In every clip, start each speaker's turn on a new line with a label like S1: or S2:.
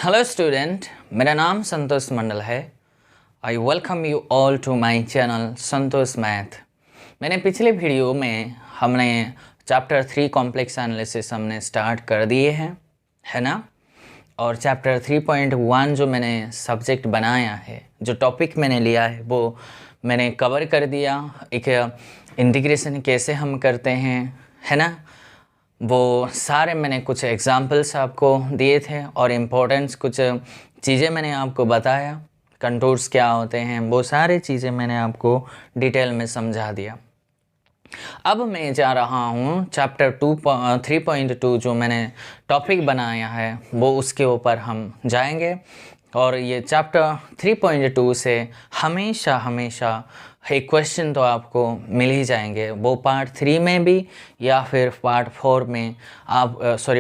S1: Hello student, मेरा नाम संतोष मंडल है। I welcome you all to my channel Santosh math. मैंने पिछले वीडियो में हमने चैप्टर 3 कॉम्प्लेक्स एनालिसिस हमने स्टार्ट कर दिए हैं, है ना। और चैप्टर 3.1 जो मैंने सब्जेक्ट बनाया है, जो टॉपिक मैंने लिया है, वो मैंने कवर कर दिया। एक इंटीग्रेशन कैसे हम करते हैं, है ना, वो सारे मैंने कुछ एग्जांपल्स आपको दिए थे और इम्पोर्टेंस कुछ चीज़ें मैंने आपको बताया। कंटूर्स क्या होते हैं, वो सारी चीज़ें मैंने आपको डिटेल में समझा दिया। अब मैं जा रहा हूँ चैप्टर 3.2 जो मैंने टॉपिक बनाया है, वो उसके ऊपर हम जाएंगे। और ये चैप्टर 3.2 से हमेशा एक क्वेश्चन तो आपको मिल ही जाएंगे, वो पार्ट 3 में भी या फिर पार्ट 4 में आप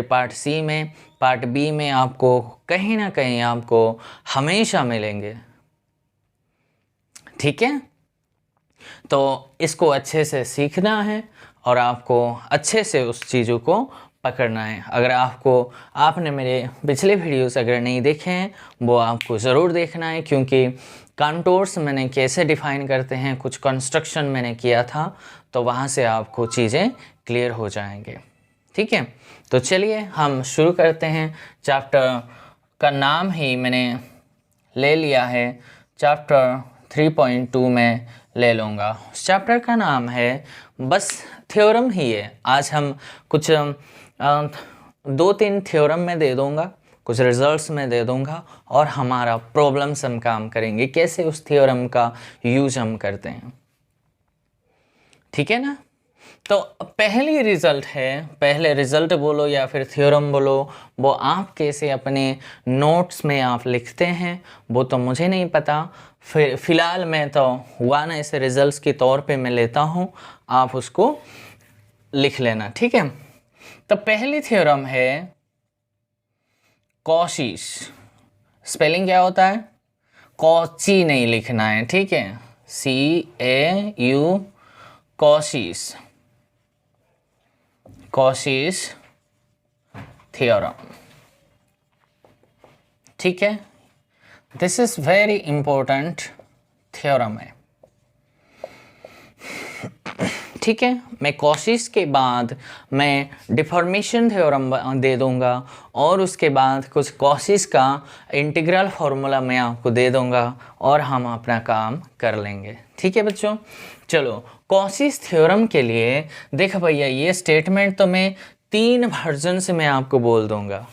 S1: पार्ट सी में, पार्ट बी में आपको कहीं ना कहीं आपको हमेशा मिलेंगे। ठीक है, तो इसको अच्छे से सीखना है और आपको अच्छे से उस चीज़ों को पकड़ना है। अगर आपने मेरे पिछले वीडियोस अगर नहीं देखे हैं, वो आपको ज़रूर देखना है, क्योंकि कंटूर्स मैंने कैसे डिफ़ाइन करते हैं, कुछ कंस्ट्रक्शन मैंने किया था, तो वहाँ से आपको चीज़ें क्लियर हो जाएंगे। ठीक है, तो चलिए हम शुरू करते हैं। चैप्टर का नाम ही मैंने ले लिया है, चैप्टर 3.2 में ले लूँगा। चैप्टर का नाम है, बस थ्योरम ही है। आज हम कुछ 2-3 थ्योरम में दे दूँगा, कुछ रिजल्ट्स में दे दूँगा, और हमारा प्रॉब्लम्स हम काम करेंगे कैसे उस थ्योरम का यूज हम करते हैं। ठीक है ना। तो पहले रिजल्ट बोलो या फिर थ्योरम बोलो, वो आप कैसे अपने नोट्स में आप लिखते हैं वो तो मुझे नहीं पता। फ़िलहाल मैं तो 1 ऐसे रिजल्ट्स के तौर पे मैं लेता हूँ, आप उसको लिख लेना। ठीक है, तो पहली थ्योरम है कॉशीस। स्पेलिंग क्या होता है? कॉची नहीं लिखना है, ठीक है, CAU, कॉशीस थ्योरम। ठीक है, this is very important theorem है। ठीक है, मैं कॉशीस के बाद मैं डिफॉर्मेशन थ्योरम दे दूंगा, और उसके बाद कुछ कॉशीस का इंटीग्रल फार्मूला मैं आपको दे दूंगा, और हम अपना काम कर लेंगे। ठीक है बच्चों, चलो कॉशीस थ्योरम के लिए देख भैया, ये स्टेटमेंट तो मैं 3 वर्जन से मैं आपको बोल दूंगा,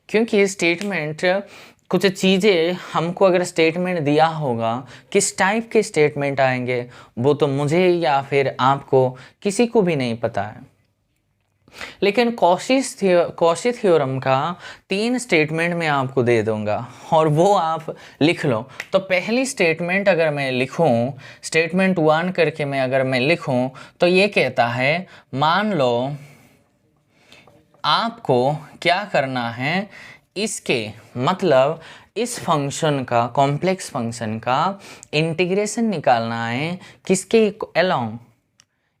S1: क्योंकि स्टेटमेंट कुछ चीज़ें हमको अगर स्टेटमेंट दिया होगा, किस टाइप के स्टेटमेंट आएंगे वो तो मुझे या फिर आपको किसी को भी नहीं पता है। लेकिन कॉशी थ्योरम का 3 स्टेटमेंट मैं आपको दे दूंगा, और वो आप लिख लो। तो पहली स्टेटमेंट अगर मैं लिखूं, स्टेटमेंट 1 करके मैं अगर मैं लिखूं, तो ये कहता है, मान लो आपको क्या करना है, इसके मतलब इस फंक्शन का, कॉम्प्लेक्स फंक्शन का इंटीग्रेशन निकालना है। किसके अलोंग?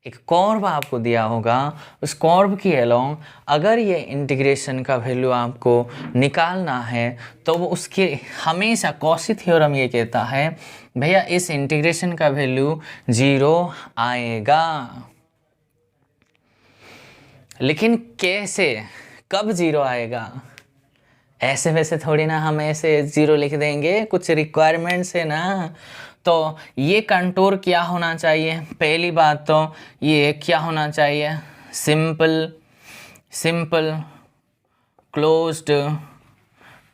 S1: एक कर्व आपको दिया होगा, उस कर्व के अलोंग अगर ये इंटीग्रेशन का वैल्यू आपको निकालना है, तो वो उसके हमेशा कॉशी थ्योरम ये कहता है, भैया इस इंटीग्रेशन का वैल्यू 0 आएगा। लेकिन कैसे, कब 0 आएगा? ऐसे वैसे थोड़ी ना हम ऐसे 0 लिख देंगे, कुछ रिक्वायरमेंट्स है ना। तो ये कंटूर क्या होना चाहिए? पहली बात तो ये क्या होना चाहिए? सिंपल क्लोज्ड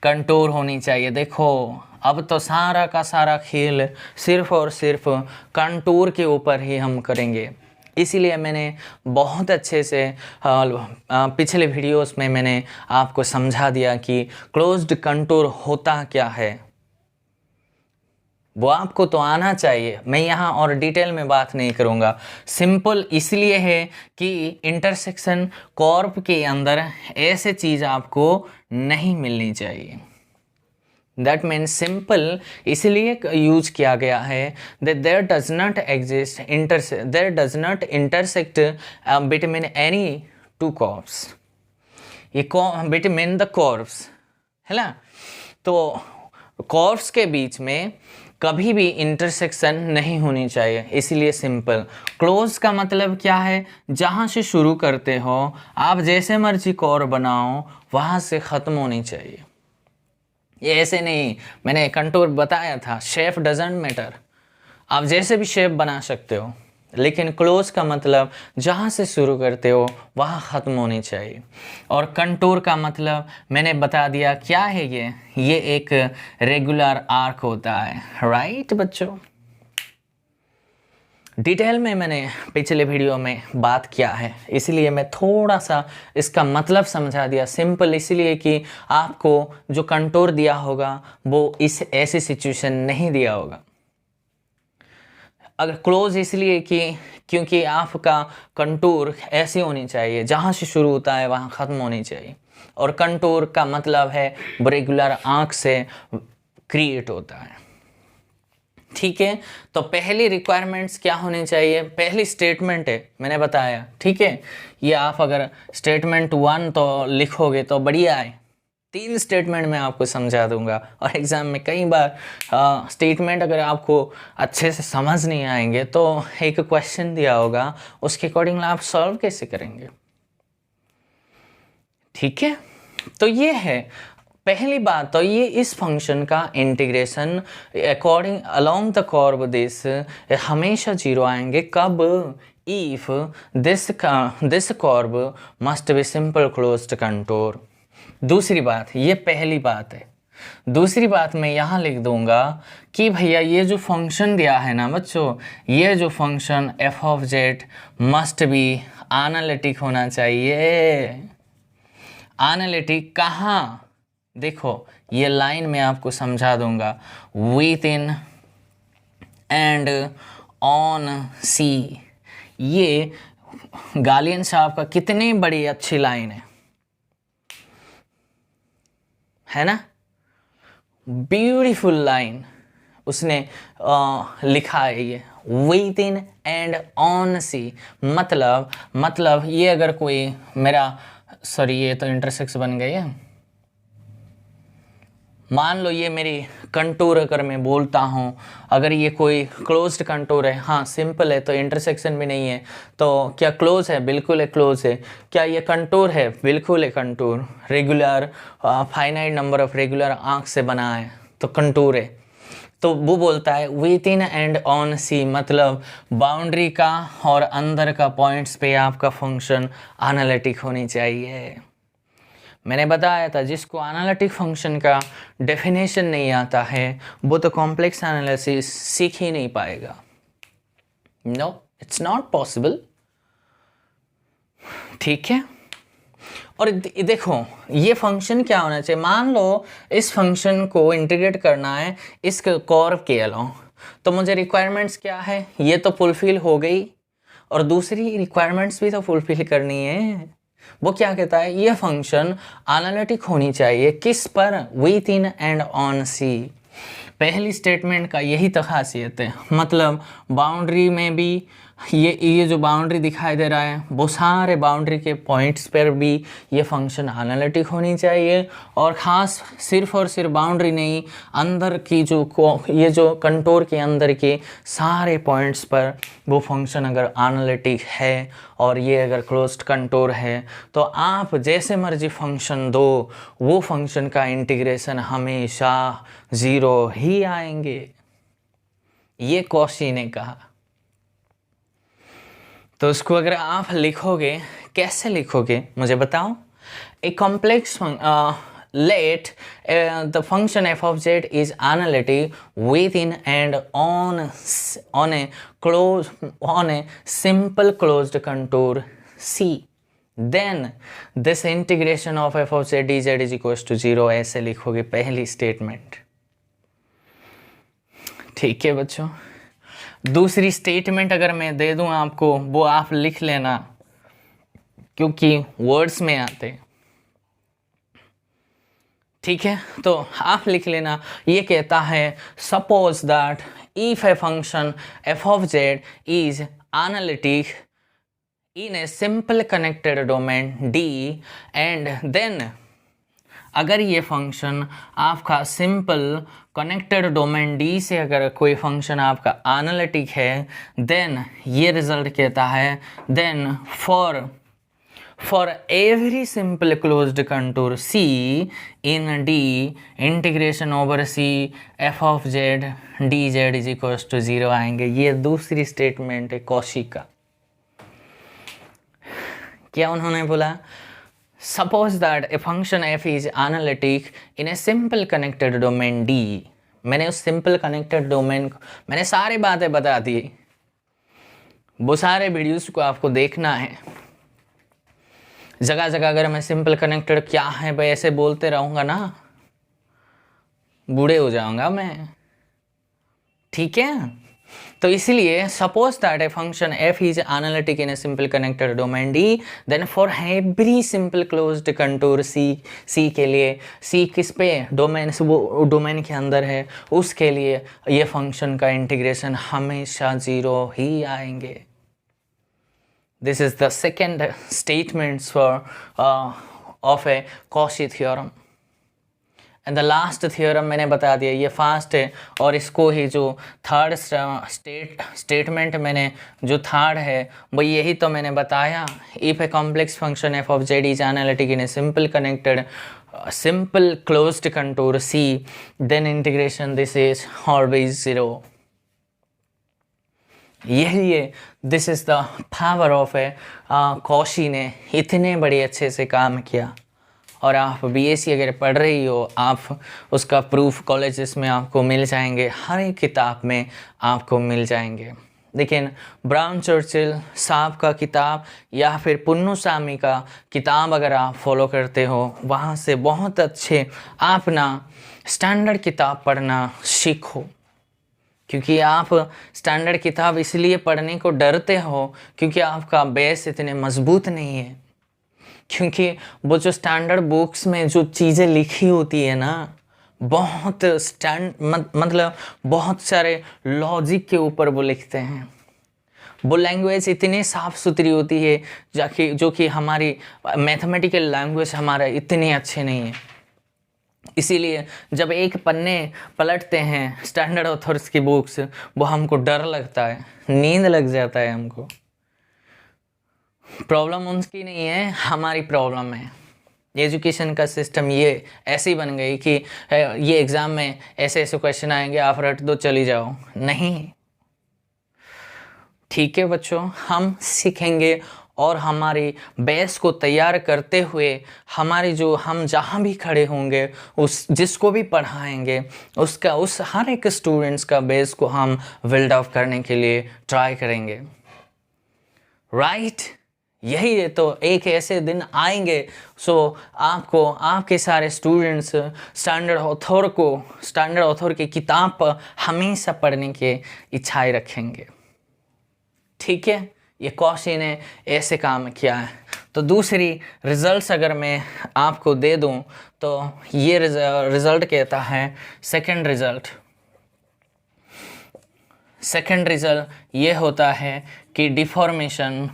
S1: कंटूर होनी चाहिए। देखो अब तो सारा का सारा खेल सिर्फ और सिर्फ कंटूर के ऊपर ही हम करेंगे। इसीलिए मैंने बहुत अच्छे से पिछले वीडियोस में मैंने आपको समझा दिया कि क्लोज्ड कंटूर होता क्या है, वो आपको तो आना चाहिए। मैं यहाँ और डिटेल में बात नहीं करूँगा। सिंपल इसलिए है कि इंटरसेक्शन कर्व के अंदर ऐसे चीज़ आपको नहीं मिलनी चाहिए। दैट मीन्स सिंपल इसलिए यूज किया गया है that there does not intersect between any two curves, ये between the curves, है ना। तो कर्व्स के बीच में कभी भी इंटरसेक्शन नहीं होनी चाहिए, इसीलिए सिंपल। क्लोज का मतलब क्या है, जहाँ से शुरू करते हो आप जैसे मर्जी कर्व बनाओ वहाँ से ख़त्म होनी चाहिए। ये ऐसे नहीं, मैंने कंटूर बताया था, शेप डजेंट मैटर, आप जैसे भी शेप बना सकते हो, लेकिन क्लोज का मतलब जहाँ से शुरू करते हो वहाँ ख़त्म होनी चाहिए। और कंटूर का मतलब मैंने बता दिया क्या है, ये एक रेगुलर आर्क होता है, राइट बच्चों। डिटेल में मैंने पिछले वीडियो में बात किया है, इसलिए मैं थोड़ा सा इसका मतलब समझा दिया, सिंपल इसलिए कि आपको जो कंटूर दिया होगा वो इस ऐसी सिचुएशन नहीं दिया होगा। अगर क्लोज इसलिए कि क्योंकि आपका कंटूर ऐसी होनी चाहिए, जहाँ से शुरू होता है वहाँ ख़त्म होनी चाहिए। और कंटूर का मतलब है रेगुलर आंख से क्रिएट होता है, ठीक है। तो पहली रिक्वायरमेंट्स क्या होनी चाहिए, पहली स्टेटमेंट है मैंने बताया, ठीक है। ये आप अगर स्टेटमेंट 1 तो लिखोगे तो बढ़िया है, 3 स्टेटमेंट मैं आपको समझा दूंगा। और एग्ज़ाम में कई बार स्टेटमेंट अगर आपको अच्छे से समझ नहीं आएंगे तो एक क्वेश्चन दिया होगा, उसके अकॉर्डिंग आप सॉल्व कैसे करेंगे, ठीक है। तो ये है पहली बात, तो ये इस फंक्शन का integration according along the curve this हमेशा 0 आएंगे, कब, if this curve must be simple closed contour. दूसरी बात, ये पहली बात है। दूसरी बात मैं यहाँ लिख दूंगा कि भैया ये जो फंक्शन दिया है ना बच्चों, ये जो function F of Z must be analytic होना चाहिए। एनालिटिक कहाँ, देखो ये लाइन में आपको समझा दूंगा, विथ इन एंड ऑन सी। ये गालियन साहब का कितनी बड़ी अच्छी लाइन है ना, ब्यूटीफुल लाइन उसने लिखा है ये, विथ इन एंड ऑन सी। मतलब ये अगर कोई मेरा, सॉरी ये तो इंटरसेक्स बन गई है, मान लो ये मेरी कंटूर अगर मैं बोलता हूँ, अगर ये कोई क्लोज्ड कंटूर है, हाँ सिंपल है तो इंटरसेक्शन भी नहीं है, तो क्या क्लोज है, बिल्कुल है क्लोज है। क्या ये कंटूर है, बिल्कुल है contour, regular finite number of regular आंख से बना है तो कंटूर है। तो वो बोलता है विथ इन एंड ऑन सी, मतलब बाउंड्री का और अंदर का पॉइंट्स पे आपका फंक्शन एनालिटिक होनी चाहिए। मैंने बताया था जिसको एनालिटिक फंक्शन का डेफिनेशन नहीं आता है वो तो कॉम्प्लेक्स एनालिसिस सीख ही नहीं पाएगा। नो, इट्स नॉट पॉसिबल, ठीक है। और देखो ये फंक्शन क्या होना चाहिए, मान लो इस फंक्शन को इंटीग्रेट करना है इस कर्व के अलोंग, तो मुझे रिक्वायरमेंट्स क्या है, ये तो फुलफिल हो गई, और दूसरी रिक्वायरमेंट्स भी तो फुलफिल करनी है। वो क्या कहता है, ये फंक्शन एनालिटिक होनी चाहिए किस पर, विथ इन एंड ऑन सी। पहली स्टेटमेंट का यही तो खासियत है, मतलब बाउंड्री में भी ये जो बाउंड्री दिखाई दे रहा है वो सारे बाउंड्री के पॉइंट्स पर भी ये फंक्शन एनालिटिक होनी चाहिए। और ख़ास सिर्फ और सिर्फ बाउंड्री नहीं, अंदर की ये जो कंटूर के अंदर के सारे पॉइंट्स पर वो फंक्शन अगर एनालिटिक है और ये अगर क्लोज्ड कंटूर है तो आप जैसे मर्जी फंक्शन दो, वो फंक्शन का इंटीग्रेशन हमेशा 0 ही आएंगे, ये कॉशी ने कहा। तो उसको अगर आप लिखोगे, कैसे लिखोगे मुझे बताओ। A complex let the function f of z is analytic within and on a simple closed contour C, then this integration of f of z dz is equals to 0, ऐसे लिखोगे पहली स्टेटमेंट, ठीक है बच्चों। दूसरी स्टेटमेंट अगर मैं दे दूं आपको, वो आप लिख लेना क्योंकि वर्ड्स में आते, ठीक है। तो आप लिख लेना, ये कहता है suppose that if A function f of z is analytic in a simple connected domain D, and then अगर ये फंक्शन आपका सिंपल कनेक्टेड डोमेन डी से अगर कोई फंक्शन आपका एनालिटिक है, देन ये रिजल्ट कहता है, then for every simple closed contour C in D integration over C f of z dz is equals to 0 आएंगे। ये दूसरी स्टेटमेंट है कॉशी का। क्या उन्होंने बोला? Suppose that a function f is analytic in a simple connected domain D। मैंने उस सिंपल कनेक्टेड डोमेन को मैंने सारी बातें बता दी, वो सारे वीडियोस को आपको देखना है। जगह जगह अगर मैं सिंपल कनेक्टेड क्या है भाई ऐसे बोलते रहूँगा ना, बूढ़े हो जाऊँगा मैं, ठीक है? तो इसलिए suppose that a function f is analytic in a simple connected domain D, then for every simple closed contour C के लिए, C किस पे? डोमेन, वो डोमेन के अंदर है, उसके लिए ये फंक्शन का इंटीग्रेशन हमेशा 0 ही आएंगे। This is the second statement of a Cauchy theorem. And the last theorem मैंने बता दिया, ये फास्ट है, और इसको ही जो थर्ड स्टेटमेंट मैंने जो थर्ड है वो यही तो मैंने बताया। If a complex function f of z is analytic in a simple closed contour C, then integration this is always 0. यही है, this is the power of A Cauchy ने इतने बड़े अच्छे से काम किया। और आप बीएससी अगर पढ़ रही हो, आप उसका प्रूफ कॉलेजेस में आपको मिल जाएंगे, हर एक किताब में आपको मिल जाएंगे। लेकिन ब्राउन चर्चिल साहब का किताब या फिर पुन्नुसामी का किताब अगर आप फॉलो करते हो, वहाँ से बहुत अच्छे आप ना स्टैंडर्ड किताब पढ़ना सीखो। क्योंकि आप स्टैंडर्ड किताब इसलिए पढ़ने को डरते हो क्योंकि आपका बेस इतने मजबूत नहीं है। क्योंकि वो जो स्टैंडर्ड बुक्स में जो चीज़ें लिखी होती है ना, बहुत मतलब बहुत सारे लॉजिक के ऊपर वो लिखते हैं। वो लैंग्वेज इतनी साफ़ सुथरी होती है जो कि हमारी मैथमेटिकल लैंग्वेज हमारा इतने अच्छे नहीं है। इसीलिए जब एक पन्ने पलटते हैं स्टैंडर्ड ऑथर्स की बुक्स, वो हमको डर लगता है, नींद लग जाता है हमको। प्रॉब्लम उनकी नहीं है, हमारी प्रॉब्लम है। एजुकेशन का सिस्टम ये ऐसी बन गई कि ये एग्ज़ाम में ऐसे ऐसे क्वेश्चन आएंगे, आप रट दो चली जाओ। नहीं, ठीक है बच्चों, हम सीखेंगे और हमारी बेस को तैयार करते हुए हम जहाँ भी खड़े होंगे, जिसको भी पढ़ाएंगे उस हर एक स्टूडेंट्स का बेस को हम बिल्ड अप करने के लिए ट्राई करेंगे। राइट? यही है, तो एक ऐसे दिन आएंगे आपको आपके सारे स्टूडेंट्स स्टैंडर्ड ऑथर की किताब हमेशा पढ़ने की इच्छाएं रखेंगे। ठीक है, ये कॉशी ने ऐसे काम किया है। तो दूसरी रिजल्ट्स अगर मैं आपको दे दूं तो ये रिजल्ट कहता है, सेकंड रिजल्ट ये होता है कि डिफॉर्मेशन,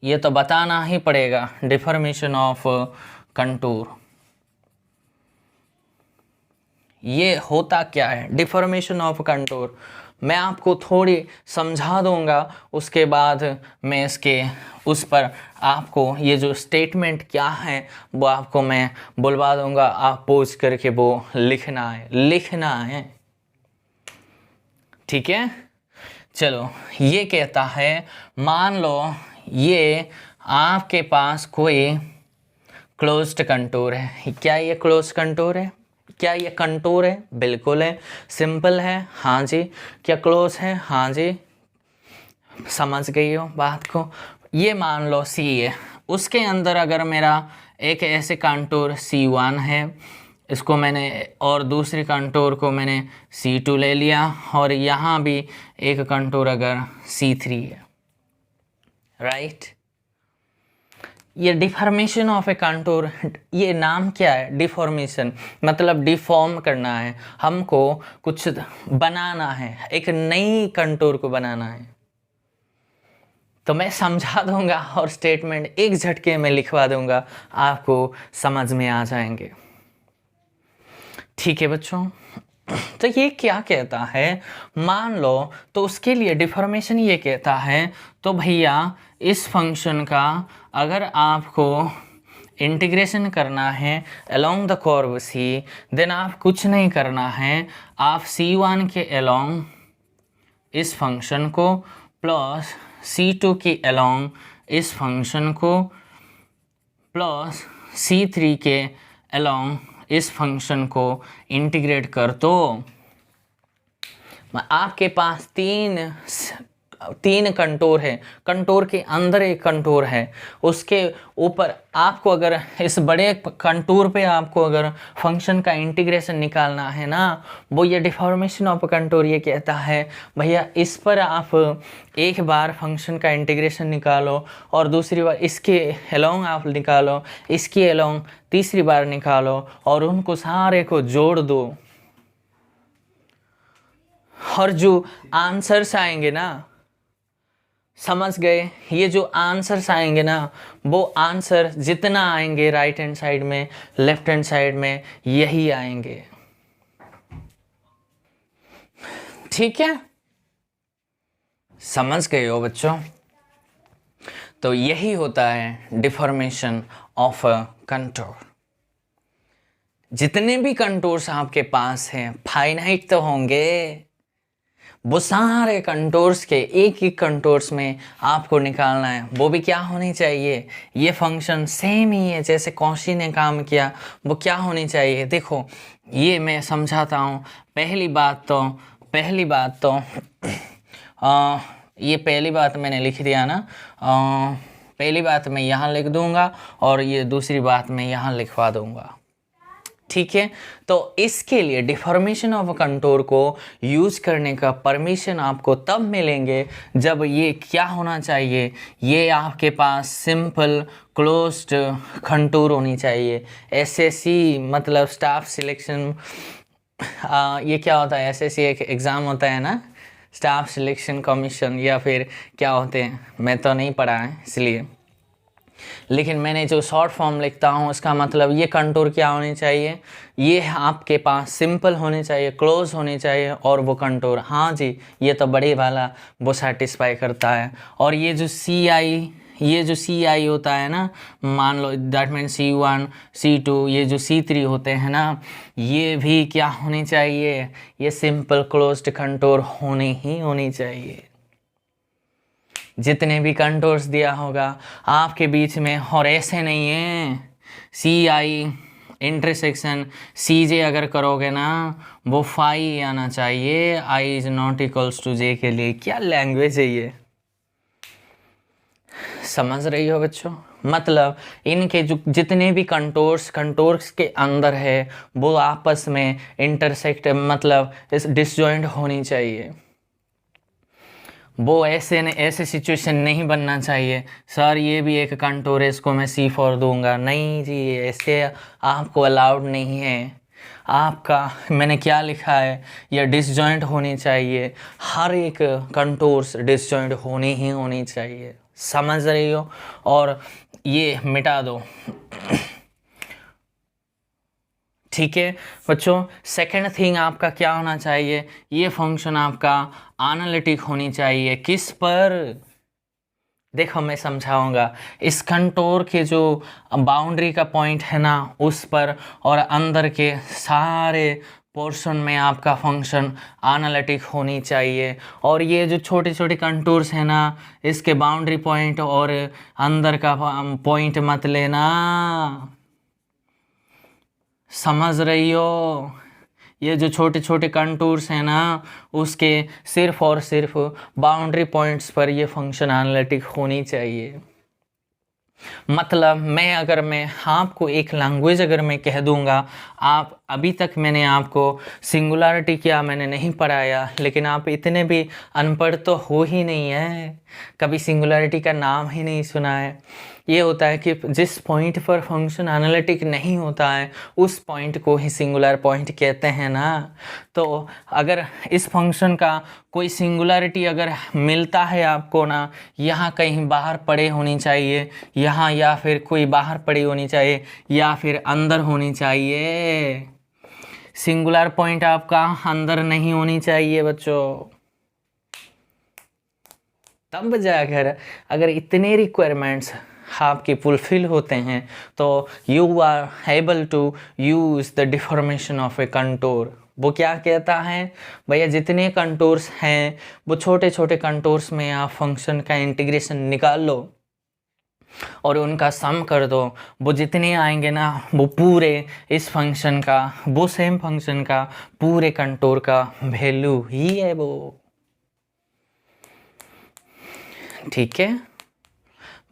S1: ये तो बताना ही पड़ेगा, डिफॉर्मेशन ऑफ कंटूर। ये होता क्या है डिफॉर्मेशन ऑफ कंटूर? मैं आपको थोड़ी समझा दूंगा, उसके बाद मैं उस पर आपको ये जो स्टेटमेंट क्या है वो आपको मैं बुलवा दूंगा, आप पोज करके वो लिखना है। ठीक है, चलो। ये कहता है, मान लो ये आपके पास कोई क्लोज्ड कंटूर है। क्या ये क्लोज्ड कंटूर है? क्या ये कंटूर है? बिल्कुल है। सिंपल है? हाँ जी। क्या क्लोज है? हाँ जी। समझ गई हो बात को? ये मान लो C है, उसके अंदर अगर मेरा एक ऐसे कंटूर C1 है, इसको मैंने और दूसरी कंटूर को मैंने C2 ले लिया, और यहाँ भी एक कंटूर अगर C3 है। राइट? ये डिफॉर्मेशन ऑफ ए कंटूर, ये नाम क्या है? डिफॉर्मेशन मतलब डिफॉर्म करना है, हमको कुछ बनाना है, एक नई कंटूर को बनाना है। तो मैं समझा दूंगा और स्टेटमेंट एक झटके में लिखवा दूंगा, आपको समझ में आ जाएंगे। ठीक है बच्चों, तो ये क्या कहता है, मान लो तो उसके लिए डिफॉर्मेशन ये कहता है, तो भैया इस फंक्शन का अगर आपको इंटीग्रेशन करना है along the curve C, then आप कुछ नहीं करना है, आप C1 के अलोंग इस फंक्शन को प्लस C2 के अलोंग इस फंक्शन को प्लस C3 के अलोंग इस फंक्शन को इंटीग्रेट कर दो। आपके पास तीन कंटूर है, कंटूर के अंदर एक कंटूर है, उसके ऊपर आपको अगर इस बड़े कंटूर पे आपको अगर फंक्शन का इंटीग्रेशन निकालना है ना, वो ये डिफॉर्मेशन ऑफ कंटूर ये कहता है भैया इस पर आप एक बार फंक्शन का इंटीग्रेशन निकालो और दूसरी बार इसके अलोंग आप निकालो, इसके अलोंग तीसरी बार निकालो और उनको सारे को जोड़ दो, और जो आंसर्स आएंगे ना, समझ गए, ये जो आंसर्स आएंगे ना, वो आंसर जितना आएंगे राइट हैंड साइड में लेफ्ट हैंड साइड में यही आएंगे। ठीक है, समझ गए हो बच्चों? तो यही होता है डिफॉर्मेशन ऑफ अ कंटूर। जितने भी कंटूर्स आपके पास हैं फाइनाइट तो होंगे, वो सारे कंटूर्स के एक एक कंटूर्स में आपको निकालना है, वो भी क्या होनी चाहिए, ये फंक्शन सेम ही है जैसे कॉची ने काम किया, वो क्या होनी चाहिए। देखो ये मैं समझाता हूँ। पहली बात तो ये पहली बात मैंने लिख दिया ना, पहली बात मैं यहाँ लिख दूंगा और ये दूसरी बात मैं यहाँ लिखवा दूंगा। ठीक है, तो इसके लिए डिफॉर्मेशन ऑफ कंटूर को यूज़ करने का परमिशन आपको तब मिलेंगे जब ये क्या होना चाहिए, ये आपके पास सिंपल क्लोज्ड कंटूर होनी चाहिए। SSC मतलब स्टाफ सिलेक्शन, ये क्या होता है, SSC एक एग्ज़ाम होता है ना, स्टाफ सिलेक्शन कमीशन, या फिर क्या होते हैं, मैं तो नहीं पढ़ा है इसलिए, लेकिन मैंने जो शॉर्ट फॉर्म लिखता हूँ उसका मतलब ये कंटूर क्या होनी चाहिए, ये आपके पास सिंपल होनी चाहिए, क्लोज होनी चाहिए, और वो कंटूर, हाँ जी ये तो बड़े वाला वो सेटिस्फाई करता है। और ये जो CI होता है ना, मान लो दैट मीन C1 C2, ये जो C3 होते हैं ना, ये भी क्या होनी चाहिए, ये सिंपल क्लोज्ड कंटूर होनी चाहिए। जितने भी कंटूर्स दिया होगा आपके बीच में, और ऐसे नहीं है CI इंटरसेक्शन CJ अगर करोगे ना, वो फाई आना चाहिए, I is not equals to J के लिए। क्या लैंग्वेज है ये, समझ रही हो बच्चों? मतलब इनके जो जितने भी कंटूर्स के अंदर है वो आपस में इंटरसेक्ट मतलब डिसजॉइंट होनी चाहिए। वो ऐसे सिचुएशन नहीं बनना चाहिए, सर ये भी एक कंटूर है इसको मैं C4 दूंगा, नहीं जी ऐसे आपको अलाउड नहीं है। आपका मैंने क्या लिखा है, ये डिसजॉइंट होनी चाहिए, हर एक कंटूर्स डिसजॉइंट होनी चाहिए, समझ रही हो? और ये मिटा दो। ठीक है बच्चों, सेकंड थिंग आपका क्या होना चाहिए, ये फंक्शन आपका एनालिटिक होनी चाहिए। किस पर? देखो मैं समझाऊंगा। इस कंटूर के जो बाउंड्री का पॉइंट है ना उस पर, और अंदर के सारे पोर्शन में आपका फंक्शन एनालिटिक होनी चाहिए। और ये जो छोटे छोटे कंटूर्स हैं ना, इसके बाउंड्री पॉइंट और अंदर का पॉइंट मत लेना, समझ रही हो? ये जो छोटे छोटे कंटूर्स हैं ना, उसके सिर्फ और सिर्फ बाउंड्री पॉइंट्स पर ये फंक्शन एनालिटिक होनी चाहिए। मतलब मैं आपको एक लैंग्वेज अगर मैं कह दूंगा, आप अभी तक मैंने आपको सिंगुलरिटी क्या मैंने नहीं पढ़ाया, लेकिन आप इतने भी अनपढ़ तो हो ही नहीं है, कभी सिंगुलरिटी का नाम ही नहीं सुना है। ये होता है कि जिस पॉइंट पर फंक्शन एनालिटिक नहीं होता है उस पॉइंट को ही सिंगुलर पॉइंट कहते हैं ना। तो अगर इस फंक्शन का कोई सिंगुलरिटी अगर मिलता है आपको ना, यहाँ कहीं बाहर पड़े होनी चाहिए, यहाँ, या फिर कोई बाहर पड़ी होनी चाहिए, या फिर अंदर होनी चाहिए। सिंगुलर पॉइंट आपका अंदर नहीं होनी चाहिए बच्चों। तब जाकर अगर इतने रिक्वायरमेंट्स आपके फुलफिल होते हैं तो you are able to use the deformation of a contour. वो क्या कहता है भैया, जितने कंटूर्स हैं वो छोटे छोटे कंटूर्स में आप फंक्शन का इंटीग्रेशन निकाल लो और उनका सम कर दो। वो जितने आएंगे ना वो पूरे इस फंक्शन का, वो सेम फंक्शन का पूरे कंटूर का वैल्यू ही है वो। ठीक है,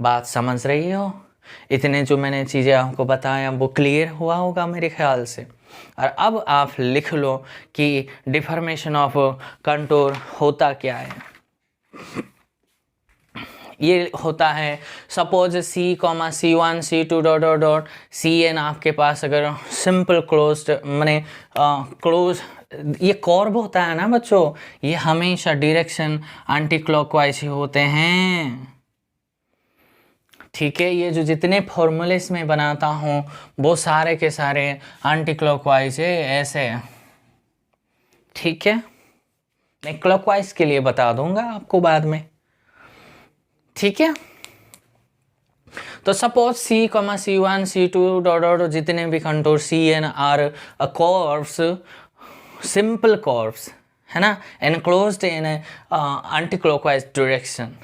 S1: बात समझ रही हो? इतने जो मैंने चीज़ें आपको बताया वो क्लियर हुआ होगा मेरे ख्याल से। और अब आप लिख लो कि डिफॉर्मेशन ऑफ कंटूर होता क्या है। ये होता है, suppose C, C1, C2 dot dot dot Cn आपके पास अगर सिंपल क्लोज्ड माने क्लोज, ये कर्व होता है ना बच्चों, ये हमेशा डायरेक्शन एंटी क्लॉकवाइज ही होते हैं। ठीक है, ये जो जितने फॉर्मूलेस में बनाता हूँ वो सारे के सारे एंटी क्लॉकवाइज है ऐसे। ठीक है, मैं क्लॉकवाइज के लिए बता दूंगा आपको बाद में। ठीक है, तो suppose C, C1, C2 dot dot जितने भी contour Cn are curves, simple curves है ना, enclosed in anti clockwise direction,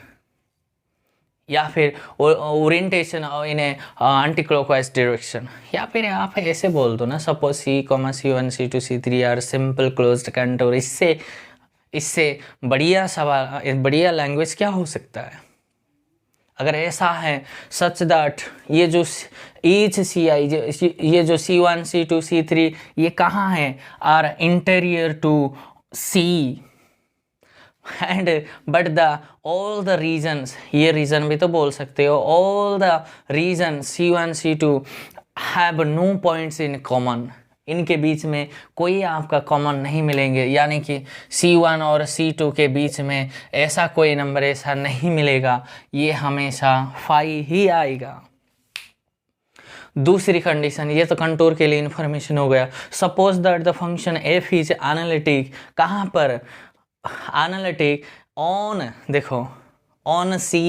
S1: या फिर orientation in anti clockwise direction, या फिर आप ऐसे बोल दो ना, suppose C, C1, C2, C3 are simple closed contour. इससे बढ़िया सवाल, बढ़िया लैंग्वेज क्या हो सकता है अगर ऐसा है, सच दैट ये जो ईच CI, ये जो C1, C2, C3 ये कहाँ है, are interior to C and but the all the regions, ये रीजन भी तो बोल सकते हो, all the region C1, C2 have no points in common, इनके बीच में कोई आपका कॉमन नहीं मिलेंगे, यानी कि C1 और C2 के बीच में ऐसा कोई नंबर ऐसा नहीं मिलेगा, ये हमेशा फाई ही आएगा। दूसरी कंडीशन, ये तो कंटूर के लिए इंफॉर्मेशन हो गया। Suppose that the function f is analytic, कहाँ पर एनालिटिक, ऑन, देखो ऑन C,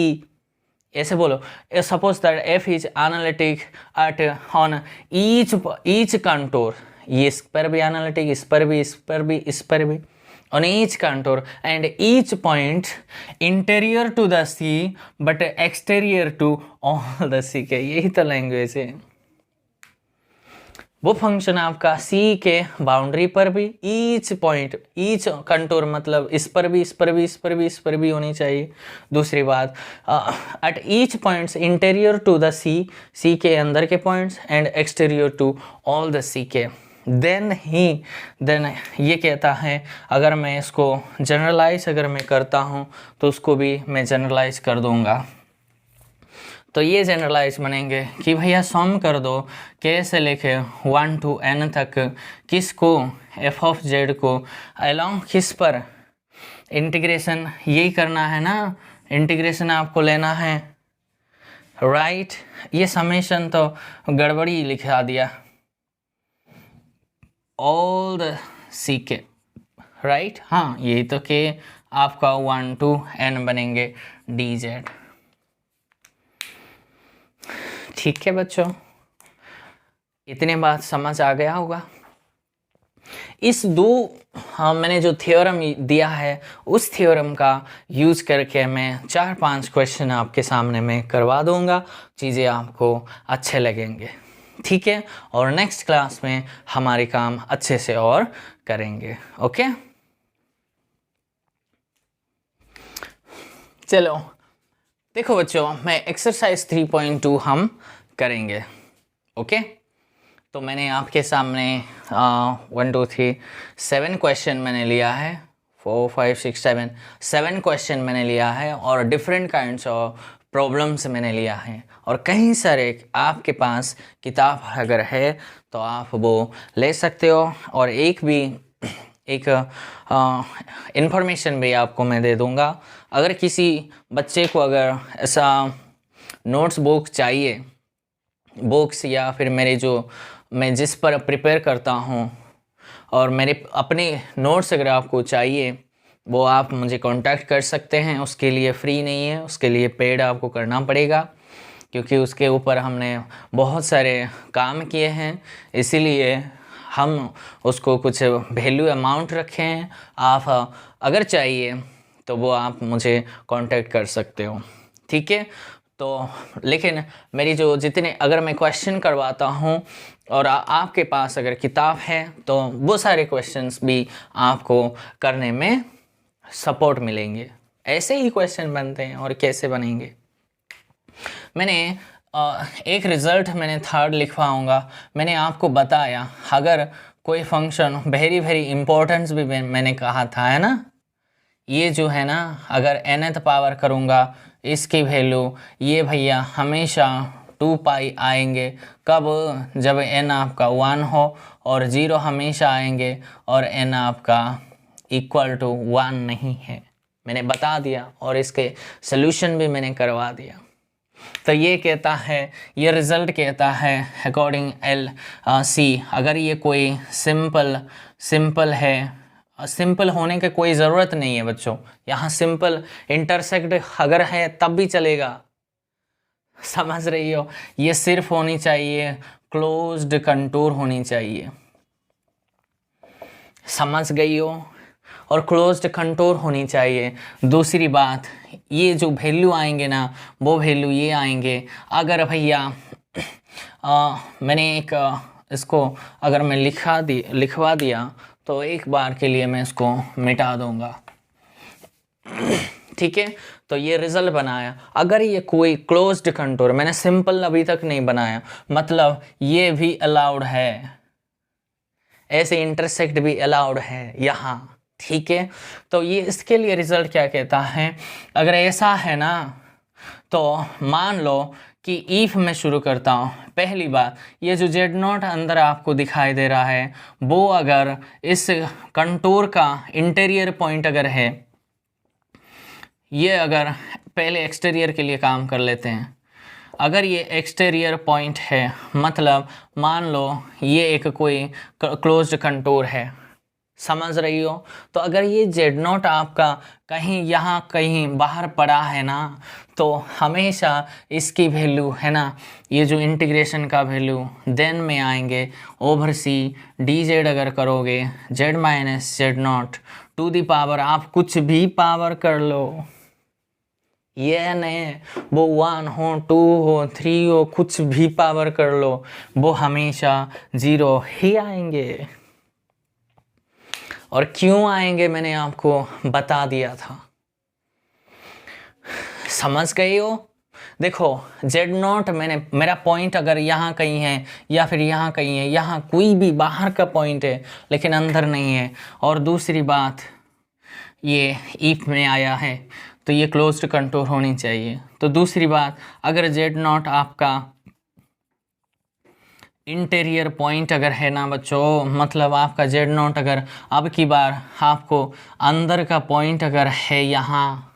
S1: ऐसे बोलो, suppose that f is analytic at on each contour, ये इस पर भी एनालिटिक, इस पर भी, इस पर भी, इस पर भी, on each contour and each point interior to the C but exterior to all the C के, यही तो लैंग्वेज है। वो फंक्शन आपका C के बाउंड्री पर भी, ईच पॉइंट, ईच कंटूर मतलब इस पर भी, इस पर भी, इस पर भी, इस पर भी होनी चाहिए। दूसरी बात, at each points interior to the C के अंदर के points and exterior to all the C के। देन ये कहता है, अगर मैं इसको जनरलाइज अगर मैं करता हूँ तो उसको भी मैं जनरलाइज कर दूंगा। तो ये जनरलाइज बनेंगे कि भैया सम कर दो, कैसे लिखे 1 to n तक, किसको, f ऑफ z को अलोंग किस पर, इंटीग्रेशन यही करना है ना, इंटीग्रेशन आपको लेना है, राइट। ये समेशन तो गड़बड़ी लिखा दिया, ऑल द C के, राइट। हाँ, यही तो कि आपका 1 to n बनेंगे dz। ठीक है बच्चों, इतने बात समझ आ गया होगा। इस मैंने जो थ्योरम दिया है उस थ्योरम का यूज करके मैं 4-5 क्वेश्चन आपके सामने में करवा दूंगा, चीज़ें आपको अच्छे लगेंगे। ठीक है, और नेक्स्ट क्लास में हमारे काम अच्छे से और करेंगे। ओके, चलो देखो बच्चों, मैं एक्सरसाइज 3.2 हम करेंगे। ओके, तो मैंने आपके सामने 1 2 3 7 क्वेश्चन मैंने लिया है, 4 5 6 7 क्वेश्चन मैंने लिया है, और डिफरेंट काइंड्स ऑफ प्रॉब्लम्स मैंने लिया है, और कई सारे आपके पास किताब अगर है तो आप वो ले सकते हो। और एक इन्फॉर्मेशन भी आपको मैं दे दूंगा, अगर किसी बच्चे को अगर ऐसा नोट्स बुक चाहिए, बुक्स या फिर मेरे जो मैं जिस पर प्रिपेयर करता हूँ और मेरे अपने नोट्स अगर आपको चाहिए, वो आप मुझे कांटेक्ट कर सकते हैं। उसके लिए फ्री नहीं है, उसके लिए पेड आपको करना पड़ेगा, क्योंकि उसके ऊपर हमने बहुत सारे काम किए हैं, इसीलिए हम उसको कुछ वैल्यू अमाउंट रखे हैं। आप अगर चाहिए तो वो आप मुझे कांटेक्ट कर सकते हो, ठीक है। तो लेकिन मेरी जो जितने अगर मैं क्वेश्चन करवाता हूँ और आपके पास अगर किताब है तो वो सारे क्वेश्चंस भी आपको करने में सपोर्ट मिलेंगे। ऐसे ही क्वेश्चन बनते हैं, और कैसे बनेंगे। मैंने एक रिज़ल्ट मैंने थर्ड लिखवाऊंगा। मैंने आपको बताया अगर कोई फंक्शन वेरी इम्पोर्टेंस भी मैंने कहा था, है ना। ये जो है ना, अगर nth पावर करूँगा इसकी वैल्यू ये भैया हमेशा 2 पाई आएंगे। कब? जब n आपका 1 हो, और 0 हमेशा आएंगे, और n आपका इक्वल टू 1 नहीं है। मैंने बता दिया और इसके सल्यूशन भी मैंने करवा दिया। तो ये कहता है, ये रिज़ल्ट कहता है अकॉर्डिंग LC, अगर ये कोई सिंपल है, सिंपल होने की कोई ज़रूरत नहीं है बच्चों, यहाँ सिंपल इंटरसेक्ट अगर है तब भी चलेगा, समझ रही हो। ये सिर्फ होनी चाहिए क्लोज्ड कंटूर होनी चाहिए, समझ गई हो, और क्लोज्ड कंटूर होनी चाहिए। दूसरी बात, ये जो वैल्यू आएंगे ना, वो वैल्यू ये आएंगे। अगर भैया मैंने एक इसको अगर मैं लिखवा दिया तो एक बार के लिए मैं इसको मिटा दूंगा, ठीक है। तो ये रिजल्ट बनाया। अगर ये कोई क्लोज्ड कंटूर, मैंने सिंपल अभी तक नहीं बनाया, मतलब ये भी अलाउड है, ऐसे इंटरसेक्ट भी अलाउड है यहाँ, ठीक है। तो ये इसके लिए रिजल्ट क्या कहता है, अगर ऐसा है ना, तो मान लो कि ईफ में शुरू करता हूँ। पहली बात, ये जो Z0 अंदर आपको दिखाई दे रहा है, वो अगर इस कंटूर का इंटीरियर पॉइंट अगर है, ये अगर पहले एक्सटीरियर के लिए काम कर लेते हैं, अगर ये एक्सटीरियर पॉइंट है, मतलब मान लो ये एक कोई क्लोज्ड कंटूर है, समझ रही हो। तो अगर ये Z0 आपका कहीं यहाँ कहीं बाहर पड़ा है ना, तो हमेशा इसकी वैल्यू है ना, ये जो इंटीग्रेशन का वैल्यू देन में आएंगे ओवर C dz। अगर करोगे Z minus Z0 to the power, आप कुछ भी पावर कर लो, ये नहीं वो 1 हो 2 हो 3 हो, कुछ भी पावर कर लो, वो हमेशा 0 ही आएंगे। और क्यों आएंगे मैंने आपको बता दिया था, समझ गए हो। देखो Z0 मेरा पॉइंट अगर यहाँ कहीं है या फिर यहाँ कहीं है, यहाँ कोई भी बाहर का पॉइंट है लेकिन अंदर नहीं है। और दूसरी बात, ये ईफ में आया है तो ये क्लोज्ड कंटूर होनी चाहिए। तो दूसरी बात, अगर Z0 आपका इंटीरियर पॉइंट अगर है ना बच्चों, मतलब आपका Z0 अगर अब की बार आपको अंदर का पॉइंट अगर है यहाँ,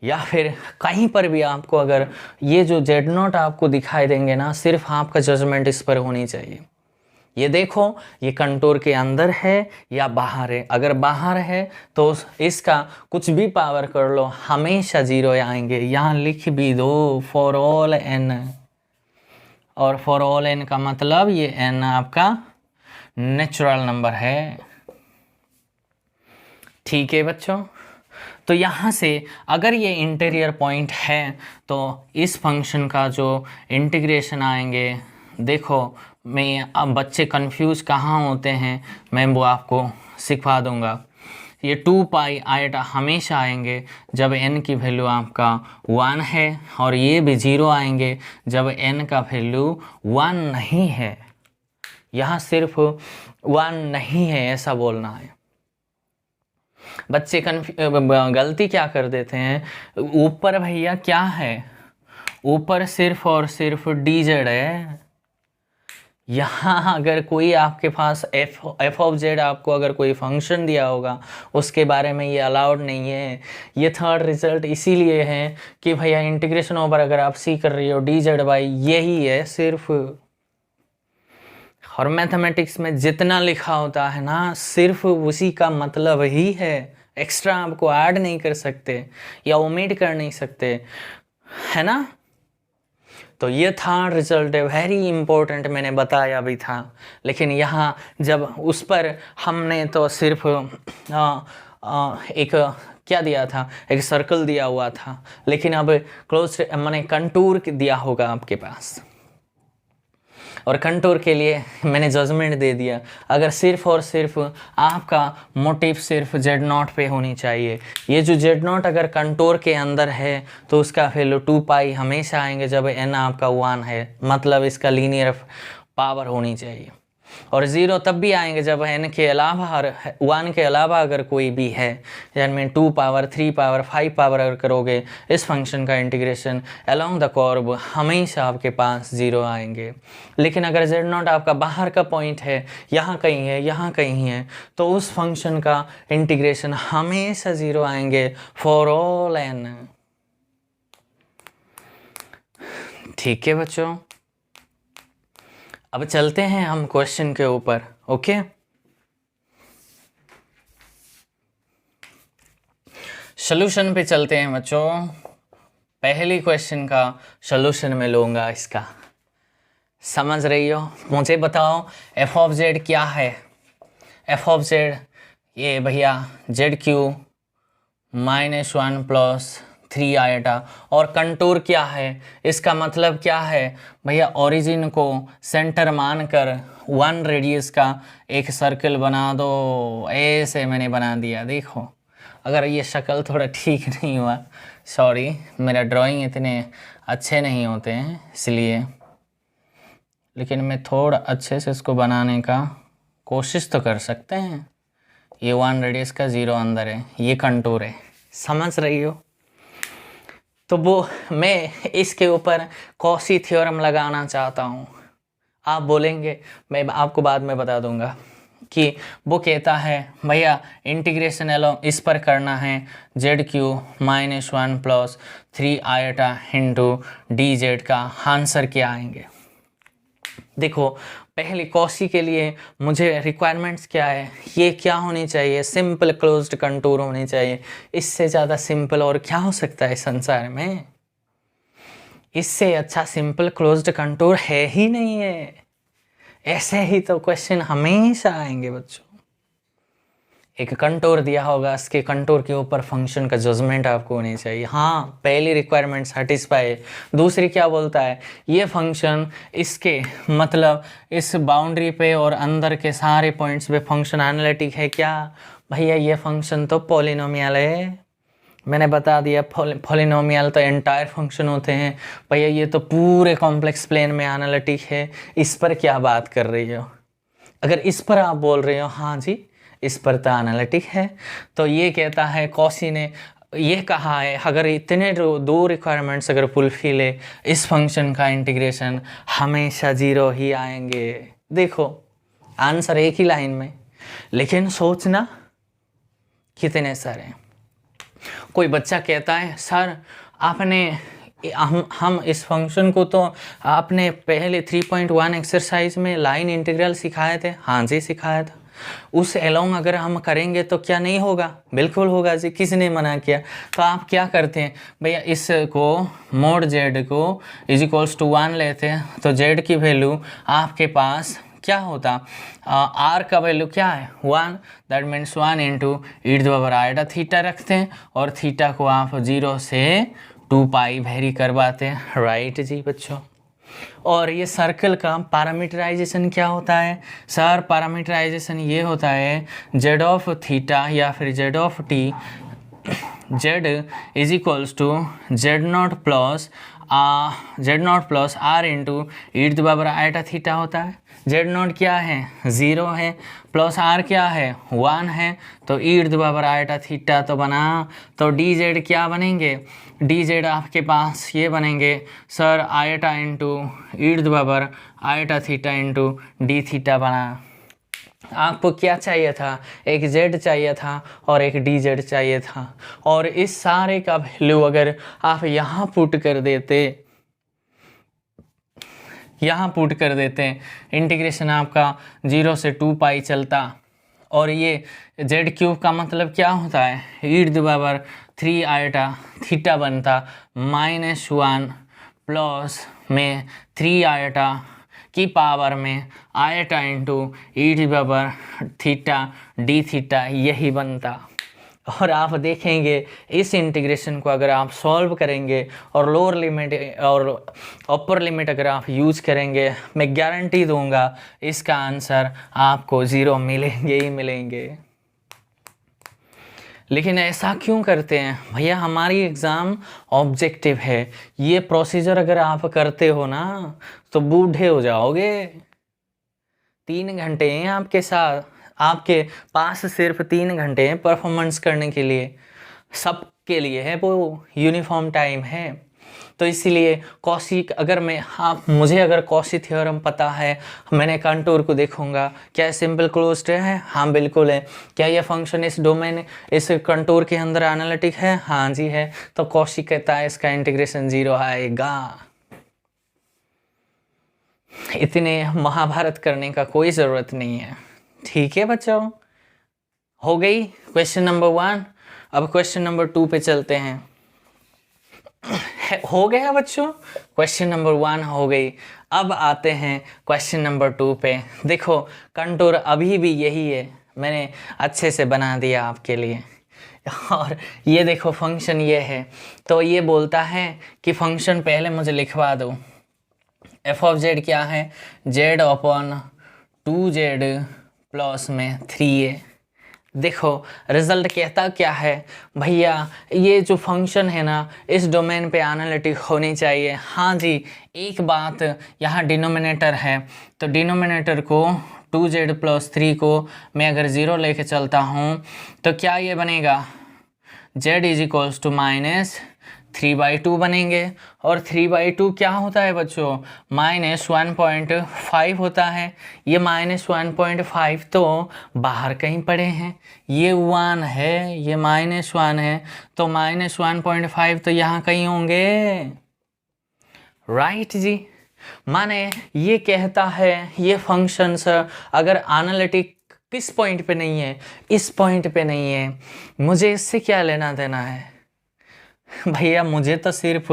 S1: या फिर कहीं पर भी आपको अगर ये जो Z0 आपको दिखाई देंगे ना, सिर्फ आपका जजमेंट इस पर होनी चाहिए। ये देखो ये कंटूर के अंदर है या बाहर है, अगर बाहर है तो इसका कुछ भी पावर कर लो हमेशा 0 आएंगे। यहाँ लिख भी दो फॉर ऑल n, और फॉर ऑल n का मतलब ये n आपका नेचुरल नंबर है, ठीक है बच्चों। तो यहाँ से अगर ये इंटीरियर पॉइंट है तो इस फंक्शन का जो इंटीग्रेशन आएंगे, देखो मैं अब बच्चे कंफ्यूज कहाँ होते हैं मैं वो आपको सिखा दूंगा। ये 2 पाई आइटा हमेशा आएंगे जब n की वैल्यू आपका 1 है, और ये भी 0 आएंगे जब n का वैल्यू 1 नहीं है। यहाँ सिर्फ 1 नहीं है ऐसा बोलना है। बच्चे गलती क्या कर देते हैं, ऊपर भैया क्या है, ऊपर सिर्फ और सिर्फ dz है। यहाँ अगर कोई आपके पास एफ ऑफ जेड आपको अगर कोई फंक्शन दिया होगा उसके बारे में ये अलाउड नहीं है। ये थर्ड रिजल्ट इसीलिए है कि भैया इंटीग्रेशन ओवर अगर आप सी कर रही हो dz/, यही है सिर्फ। और मैथमेटिक्स में जितना लिखा होता है ना सिर्फ उसी का मतलब ही है, एक्स्ट्रा आपको ऐड नहीं कर सकते या ओमिट कर नहीं सकते, है ना। तो ये था रिजल्ट, वेरी इंपॉर्टेंट, मैंने बताया भी था। लेकिन यहाँ जब उस पर हमने तो सिर्फ एक क्या दिया था, एक सर्कल दिया हुआ था, लेकिन अब क्लोज मैंने कंटूर दिया होगा आपके पास, और कंटूर के लिए मैंने जजमेंट दे दिया। अगर सिर्फ और सिर्फ आपका मोटिव सिर्फ z0 पे होनी चाहिए, ये जो z0 अगर कंटूर के अंदर है तो उसका वैल्यू 2π हमेशा आएंगे जब n आपका 1 है, मतलब इसका लीनियर पावर होनी चाहिए। और 0 तब भी आएंगे जब n के अलावा और 1 के अलावा अगर कोई भी है, यानी 2 पावर 3 पावर 5 पावर अगर करोगे इस फंक्शन का इंटीग्रेशन अलोंग द कर्व, हमेशा आपके पास 0 आएंगे। लेकिन अगर z0 आपका बाहर का पॉइंट है, यहाँ कहीं है, यहाँ कहीं है, तो उस फंक्शन का इंटीग्रेशन हमेशा 0 आएंगे फॉर ऑल n। ठीक है बच्चों, अब चलते हैं हम क्वेश्चन के ऊपर। ओके, सॉल्यूशन पे चलते हैं बच्चों। पहली क्वेश्चन का सॉल्यूशन मैं लूँगा इसका, समझ रही हो। मुझे बताओ एफ ऑफ जेड क्या है। एफ ऑफ जेड ये भैया ZQ -1 + 3 आयटा, और कंटूर क्या है, इसका मतलब क्या है भैया, ओरिजिन को सेंटर मानकर 1 रेडियस का एक सर्कल बना दो। ऐसे मैंने बना दिया, देखो। अगर ये शक्ल थोड़ा ठीक नहीं हुआ, सॉरी, मेरा ड्राइंग इतने अच्छे नहीं होते हैं इसलिए, लेकिन मैं थोड़ा अच्छे से इसको बनाने का कोशिश तो कर सकते हैं। ये 1 रेडियस का 0 अंदर है, ये कंटूर है, समझ रही हो। तो वो मैं इसके ऊपर कॉशी थ्योरम लगाना चाहता हूँ। आप बोलेंगे, मैं आपको बाद में बता दूंगा कि वो कहता है भैया इंटीग्रेशन अलोंग इस पर करना है ZQ -1 + 3 आयटा इंटू dz का आंसर क्या आएंगे। देखो पहले कॉशी के लिए मुझे रिक्वायरमेंट्स क्या है, ये क्या होनी चाहिए, सिंपल क्लोज्ड कंटूर होनी चाहिए। इससे ज़्यादा सिंपल और क्या हो सकता है संसार में, इससे अच्छा सिंपल क्लोज्ड कंटूर है ही नहीं है। ऐसे ही तो क्वेश्चन हमेशा आएंगे बच्चों। एक कंटूर दिया होगा, इसके कंटूर के ऊपर फंक्शन का जजमेंट आपको होनी चाहिए। हाँ, पहली रिक्वायरमेंट सेटिस्फाई। दूसरी क्या बोलता है, ये फंक्शन इसके मतलब इस बाउंड्री पे और अंदर के सारे पॉइंट्स पे फंक्शन एनालिटिक है क्या। भैया ये फंक्शन तो पॉलिनोमियल है, मैंने बता दिया। पॉलिनोमियल तो एंटायर फंक्शन होते हैं भैया, ये तो पूरे कॉम्प्लेक्स प्लेन में एनालिटिक है। इस पर क्या बात कर रही हो, अगर इस पर आप बोल रहे हो हाँ जी इस पर तो एनालिटिक है, तो ये कहता है कॉशी ने ये कहा है अगर इतने दो रिक्वायरमेंट्स अगर फुलफिल है, इस फंक्शन का इंटीग्रेशन हमेशा 0 ही आएंगे। देखो आंसर एक ही लाइन में, लेकिन सोचना कितने सारे। कोई बच्चा कहता है सर आपने हम इस फंक्शन को तो आपने पहले 3.1 एक्सरसाइज में लाइन इंटीग्रल सिखाए थे। हाँ जी सिखाया था। उस एलोंग अगर हम करेंगे तो क्या नहीं होगा, बिल्कुल होगा जी, किसने मना किया। तो आप क्या करते हैं भैया, इसको मोड z को = 1 लेते हैं, तो z की वैल्यू आपके पास क्या होता, r का वैल्यू क्या है 1, दैट मीन्स 1 × e⁻θ रखते हैं, और थीटा को आप 0 से 2π वेरी करवाते हैं। राइट जी बच्चों। और ये सर्कल का पैरामीटराइजेशन क्या होता है सर, पैरामीटराइजेशन ये होता है z ऑफ थीटा या फिर z of t, z = z0 plus r × e⁻θ होता है। जेड नॉट क्या है 0 है, प्लस आर क्या है 1 है, तो ईर्द बराबर आयटा थीटा तो बना। तो डी जेड क्या बनेंगे, डी जेड आपके पास ये बनेंगे सर आयटा इंटू ईर्द बराबर eta theta into D theta बना। आपको क्या चाहिए था, एक जेड चाहिए था और एक डी जेड चाहिए था, और इस सारे का वैल्यू अगर आप यहाँ पुट कर देते, इंटीग्रेशन आपका 0 से 2 पाई चलता, और ये जेड क्यूब का मतलब क्या होता है, ईर्द बराबर 3 आयटा थीटा बनता, -1 प्लस में 3 आयटा की पावर में आयटा इंटू ईर्द बराबर थीटा डी थीटा यही बनता। और आप देखेंगे इस इंटीग्रेशन को अगर आप सॉल्व करेंगे और लोअर लिमिट और अपर लिमिट अगर आप यूज करेंगे, मैं गारंटी दूंगा इसका आंसर आपको 0 मिलेंगे ही मिलेंगे। लेकिन ऐसा क्यों करते हैं भैया, हमारी एग्ज़ाम ऑब्जेक्टिव है, ये प्रोसीजर अगर आप करते हो ना तो बूढ़े हो जाओगे। 3 घंटे हैं आपके साथ, आपके पास सिर्फ 3 घंटे हैं परफॉर्मेंस करने के लिए, सबके लिए है वो यूनिफॉर्म टाइम है। तो इसीलिए कॉशी अगर मुझे अगर कॉशी थ्योरम पता है, मैंने कंटूर को देखूंगा क्या सिंपल क्लोज्ड है, हाँ बिल्कुल है, क्या ये फंक्शन इस डोमेन इस कंटूर के अंदर एनालिटिक है, हाँ जी है, तो कॉशी कहता है इसका इंटीग्रेशन 0 आएगा। इतने महाभारत करने का कोई ज़रूरत नहीं है। ठीक है बच्चों, हो गई क्वेश्चन नंबर 1। अब क्वेश्चन नंबर 2 पे चलते हैं। हो गया बच्चों, क्वेश्चन नंबर 1 हो गई। अब आते हैं क्वेश्चन नंबर 2 पे। देखो कंटूर अभी भी यही है, मैंने अच्छे से बना दिया आपके लिए। और ये देखो फंक्शन ये है, तो ये बोलता है कि फंक्शन पहले मुझे लिखवा दो। एफ ऑफ जेड क्या है, जेड अपॉन 2z प्लस में 3a। देखो रिजल्ट कहता क्या है भैया, ये जो फंक्शन है ना इस डोमेन पे एनालिटिक होनी चाहिए। हाँ जी, एक बात यहाँ डिनोमिनेटर है, तो डिनोमिनेटर को 2z प्लस 3 को मैं अगर 0 लेके चलता हूँ तो क्या ये बनेगा, z इज इक्वल्स टू -3/2 बनेंगे। और 3/2 क्या होता है बच्चों, -1.5 होता है। ये -1.5 तो बाहर कहीं पड़े हैं, ये 1 है, ये -1 है, तो -1.5 तो यहाँ कहीं होंगे, राइट जी। माने ये कहता है ये फंक्शंस अगर एनालिटिक किस पॉइंट पे नहीं है, इस पॉइंट पे नहीं है, मुझे इससे क्या लेना देना है भैया, मुझे तो सिर्फ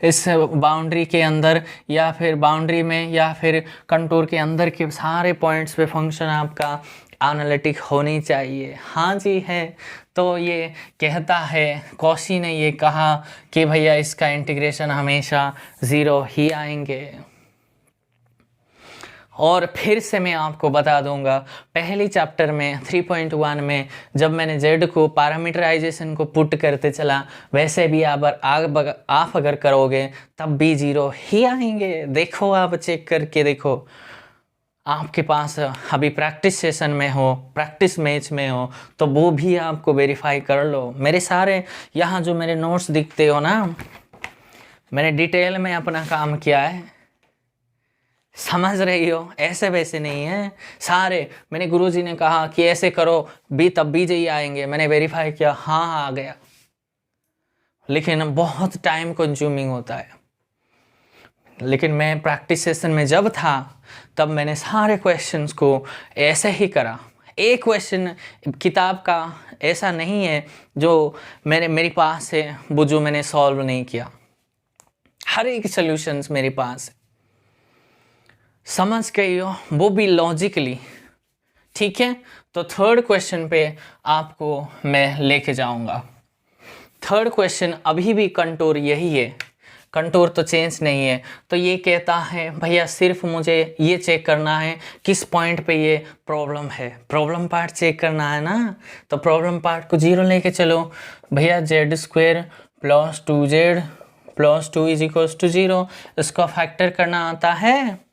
S1: इस बाउंड्री के अंदर या फिर बाउंड्री में या फिर कंटूर के अंदर के सारे पॉइंट्स पे फंक्शन आपका एनालिटिक होनी चाहिए। हाँ जी है, तो ये कहता है, कॉशी ने ये कहा कि भैया इसका इंटीग्रेशन हमेशा 0 ही आएंगे। और फिर से मैं आपको बता दूंगा, पहली चैप्टर में 3.1 में जब मैंने जेड को पैरामीटराइजेशन को पुट करते चला, वैसे भी आप अगर करोगे तब भी 0 ही आएंगे। देखो आप चेक करके देखो, आपके पास अभी प्रैक्टिस सेशन में हो, प्रैक्टिस मैच में हो, तो वो भी आपको वेरीफाई कर लो। मेरे सारे यहाँ जो मेरे नोट्स दिखते हो ना, मैंने डिटेल में अपना काम किया है, समझ रही हो, ऐसे वैसे नहीं है सारे। मैंने गुरुजी ने कहा कि ऐसे करो भी तब भी जी आएंगे, मैंने वेरीफाई किया, हाँ आ गया, लेकिन बहुत टाइम कंज्यूमिंग होता है। लेकिन मैं प्रैक्टिस सेशन में जब था तब मैंने सारे क्वेश्चंस को ऐसे ही करा। एक क्वेश्चन किताब का ऐसा नहीं है जो मेरे पास है वो जो मैंने सॉल्व नहीं किया, हर एक सॉल्यूशंस मेरे पास है, समझ गई हो, वो भी लॉजिकली। ठीक है, तो थर्ड क्वेश्चन पे आपको मैं लेके जाऊंगा। थर्ड क्वेश्चन अभी भी कंटूर यही है, कंटूर तो चेंज नहीं है। तो ये कहता है भैया सिर्फ मुझे ये चेक करना है किस पॉइंट पे ये प्रॉब्लम है, प्रॉब्लम पार्ट चेक करना है ना, तो प्रॉब्लम पार्ट को 0 लेके चलो भैया, z² plus 2z plus 2 is equals to 0, इसको फैक्टर करना आता है।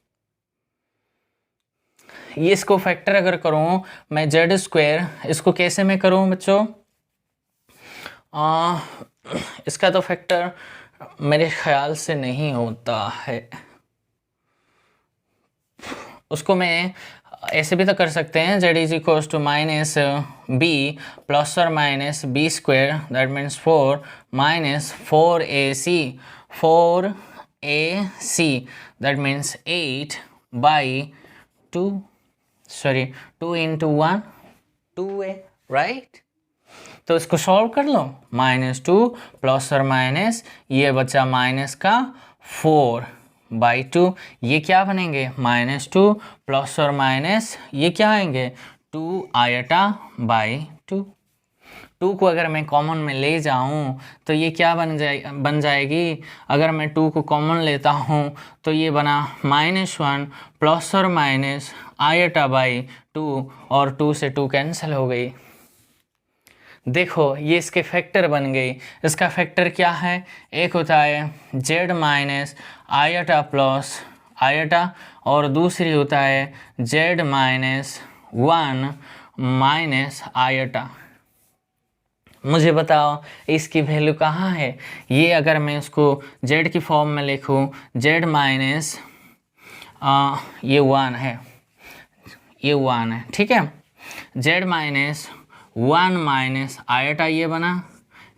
S1: ये इसको फैक्टर अगर करूँ मैं जेड स्क्वायर, इसको कैसे मैं करूँ बच्चों? इसका तो फैक्टर मेरे ख्याल से नहीं होता है, उसको मैं ऐसे भी तो कर सकते हैं, z is equals to minus b plus or minus b square, that means 4 minus 4ac, 4ac that means 8 by 2, sorry 2 into 1 2a, right? तो इसको सॉल्व कर लो, -2 प्लस और माइनस ये बचा माइनस का 4 बाई 2, ये क्या बनेंगे -2 प्लस और माइनस ये क्या आएंगे 2 आयटा बाई 2। 2 को अगर मैं कॉमन में ले जाऊं तो ये क्या बन जाएगी, अगर मैं 2 को कॉमन लेता हूं तो ये बना -1 plus or minus eta by 2, और 2 से 2 कैंसिल हो गई। देखो ये इसके फैक्टर बन गई। इसका फैक्टर क्या है, एक होता है Z minus eta plus eta, और दूसरी होता है जेड माइनस 1 माइनस आयटा। मुझे बताओ इसकी वैल्यू कहाँ है? ये अगर मैं उसको जेड की फॉर्म में लिखूँ, जेड माइनस ये 1 है, ये 1 है, ठीक है। जेड माइनस 1 माइनस आयटा ये बना,